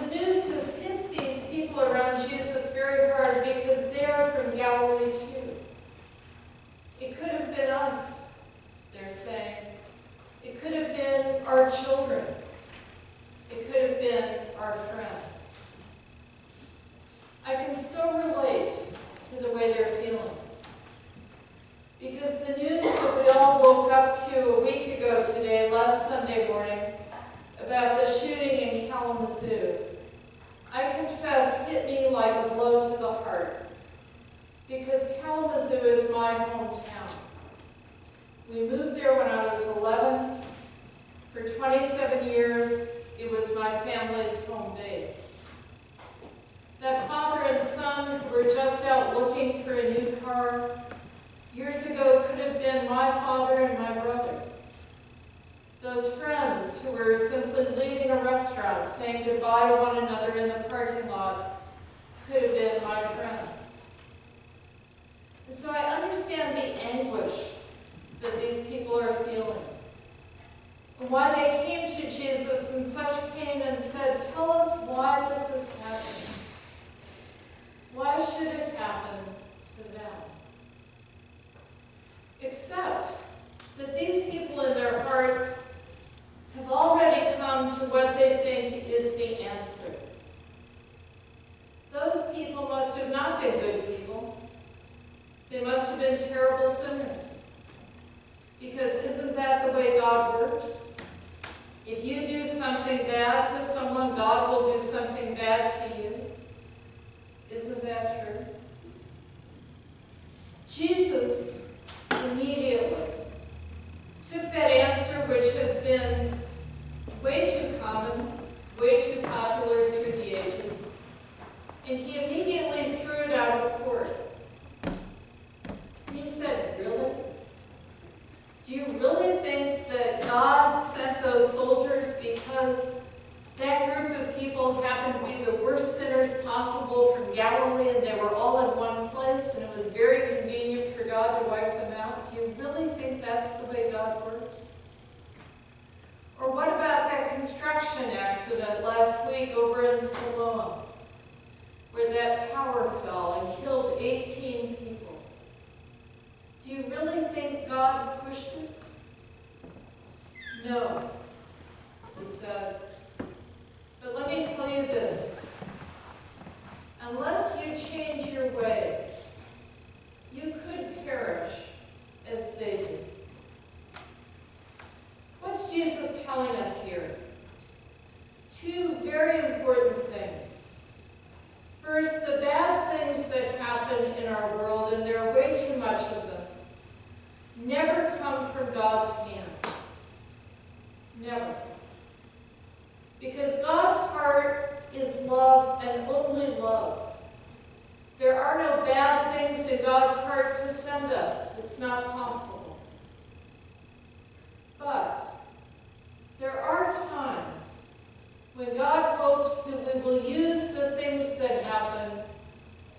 this news has hit these people around Jesus very hard because they are from Galilee too. It could have been us, they're saying. It could have been our children. It could have been our friends. I can so relate to the way they're feeling. Because the news that we all woke up to a week ago today, last Sunday morning, about the shooting in Kalamazoo, I confess hit me like a blow to the heart. Because Kalamazoo is my hometown. We moved there when I was 11. For 27 years, it was my family's home base. That father and son who were just out looking for a new car years ago could have been my father and my brother. Those friends who were simply leaving a restaurant, saying goodbye to one another in the parking lot, could have been my friends. And so I understand the anguish that these people are feeling. And why they came to Jesus in such pain and said, "Tell us why this is happening. Why should it happen to them?" Except that these people in their hearts have already come to what they think is the answer. Those people must have not been good people. They must have been terrible sinners. Because isn't that the way God works? If you do something bad to someone, God will do something bad to you. Isn't that true? Jesus immediately took that answer, which has been way too common, way too popular through the ages, and he immediately threw it out of court. He said, "Really? Do you really think that God sent those soldiers because that group of people happened to be the worst sinners possible from Galilee and they were all in one place and it was very convenient for God to wipe them out? Do you really think that's the way God works?" Or what about that construction accident last week over in Siloam, where that tower fell and killed 18 people? Do you really think God pushed it? No, he said. But let me tell you this. Unless you change your ways, you could perish as they did. What's Jesus telling us here? Two very important things. First, the bad things that happen in our world, and there are way too much of them, never come from God's hand. Never. Because God's heart is love and only love. There are no bad things in God's heart to send us. It's not possible. But there are times when God hopes that we will use the things that happen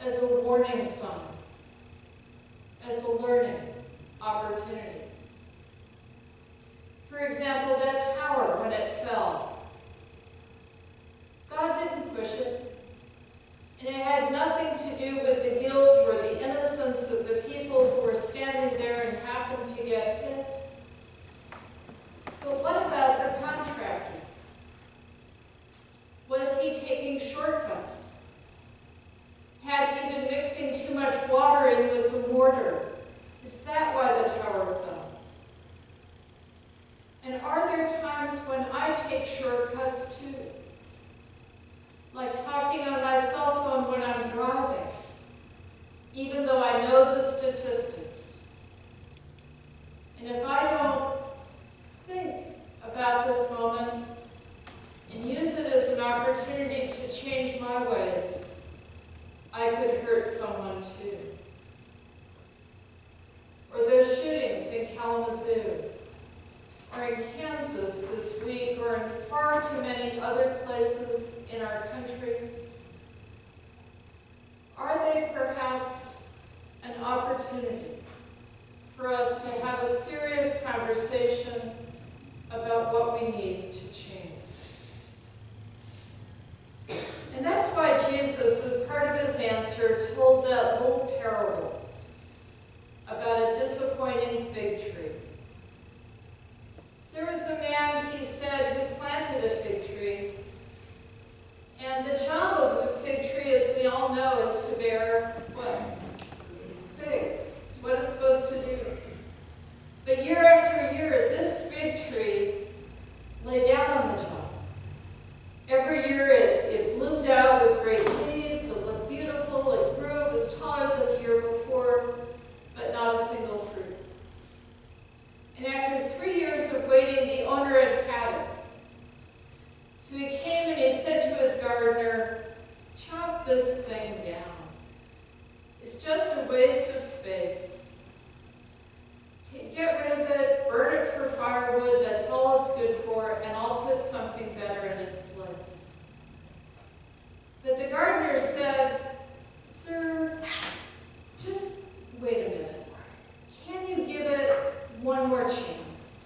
as a warning sign, as a learning opportunity. For example, that tower when it fell. God didn't push it, and it had nothing to do with the guilt or the innocence of the people who were standing there and happened to get hit. But what about the contractor? Was he taking shortcuts? Had he been mixing too much water in with the mortar? Is that why the tower fell? And are there times when I take shortcuts too? Like talking on my cell phone when I'm driving, even though I know the statistics. And if I don't think about this moment and use it as an opportunity to change my ways, I could hurt someone too. Or those shootings in Kalamazoo, or in Kansas this week, or in far too many other places in our country. Are they perhaps an opportunity for us to have a serious conversation about what we need to change? answer, told that little parable about a disappointing fig tree. There was a man, he said, who planted a fig tree. And the job of a fig tree, as we all know, is to bear what? Figs. It's what it's supposed to do. But year after year, this fig tree lay down on the job. Every year it bloomed out with great leaves, it looked beautiful, it grew, it was taller than the year before, but not a single fruit. And after 3 years of waiting, the owner had had it. So he came and he said to his gardener, "Chop this thing down. It's just a waste of space. Get rid of it, burn it for firewood, that's all it's good for, and I'll put something better in its place." But the gardener said, "Sir, just wait a minute. Can you give it one more chance?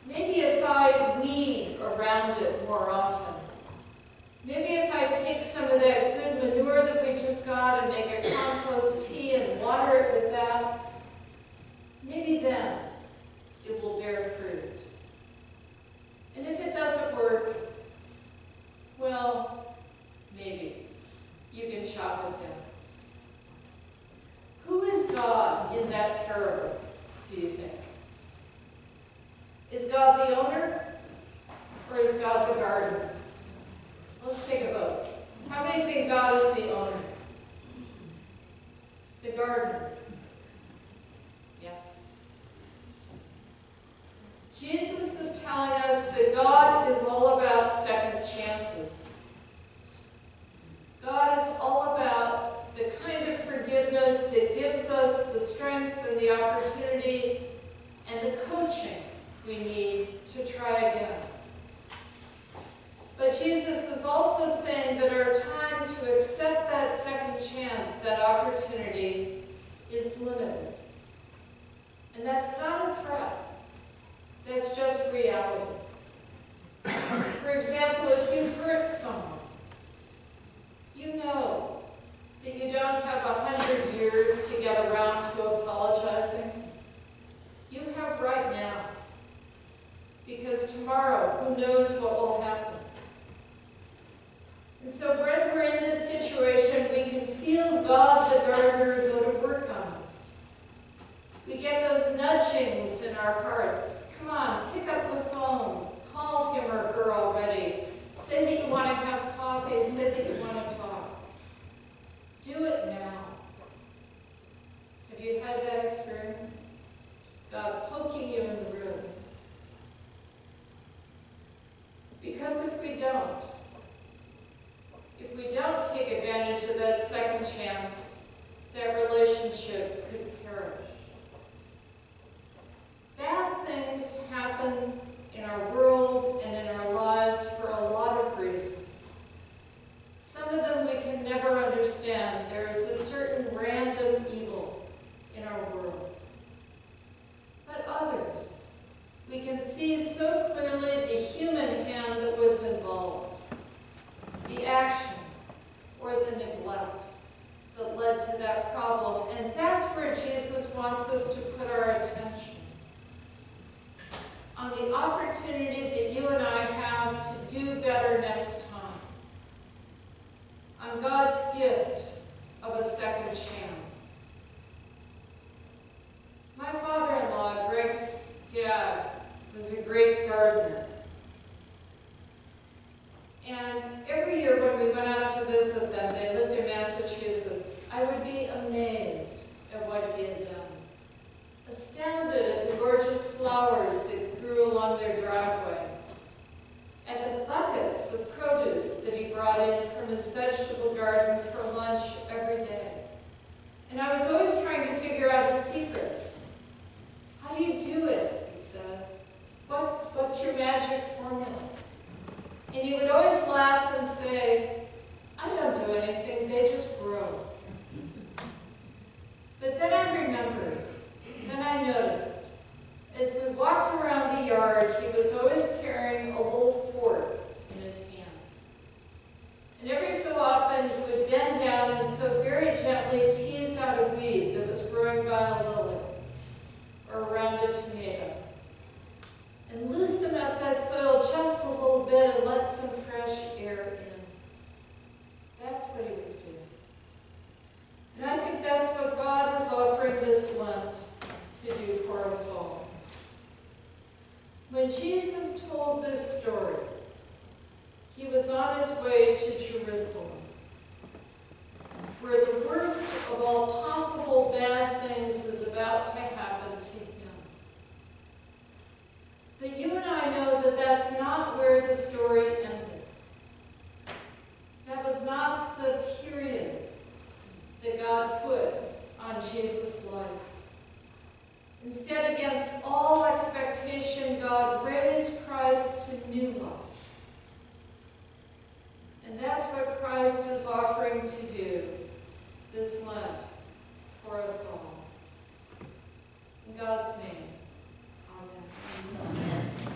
Maybe if I weed around it more often. Maybe if I take some of that good manure that we just got and make a compost tea and water it with that, maybe then it will bear fruit. And if it doesn't work, well, maybe you can chop it down." Who is God in that parable, do you think? Is God the owner, or is God the gardener? Let's take a vote. How many think God is the owner? The gardener? Yes. Jesus is telling us that God is all about second chances. God is all about the kind of forgiveness that gives us the strength and the opportunity and the coaching we need to try again. But Jesus is also saying that our time to accept that second chance, that opportunity, is limited. And that's not a threat. That's just reality. For example, if you hurt someone, you know that you don't have 100 years to get around to apologizing. You have right now. Because tomorrow, who knows what will happen. And so when we're in this situation, we can feel God, the gardener, go to work on us. We get those nudgings in our hearts. Come on, pick up the phone. Call him or her already. Say that you want to have coffee. Say that you want to talk. Do it now. Have you had that experience? God poking you in the ribs. Because if we don't take advantage of that second chance, that relationship could perish. Bad things happen in our world and in our lives for a lot of reasons. Some of them we can never understand. There is a certain random evil in our world. But others, we can see so clearly the human hand that was involved, the action or the neglect that led to that problem. And that's where Jesus wants us to put our attention. On the opportunity that you and I have to do better next time. On God's gift of a second chance. My father-in-law, Greg's dad, was a great gardener. And every year when we went out to visit them, they lived in Massachusetts, I would be amazed at what he had done. Astounded at the gorgeous flowers that grew along their driveway. At the buckets of produce that he brought in from his vegetable garden for lunch every day. And I was always trying to figure out his secret. How do you do it? He said. What's your magic formula? And he would always laugh and say, I don't do anything, they just grow. But then I remembered, then I noticed, as we walked around the yard, he was always carrying a little fork in his hand. And every so often he would bend down and so very Jerusalem, where the worst of all possible bad things is about to happen to him. But you and I know that that's not where the story ended. That was not the period that God put on Jesus' life. Instead, against all expectation, God raised Christ to new life. And that's what Christ is offering to do this Lent for us all. In God's name, amen. Amen.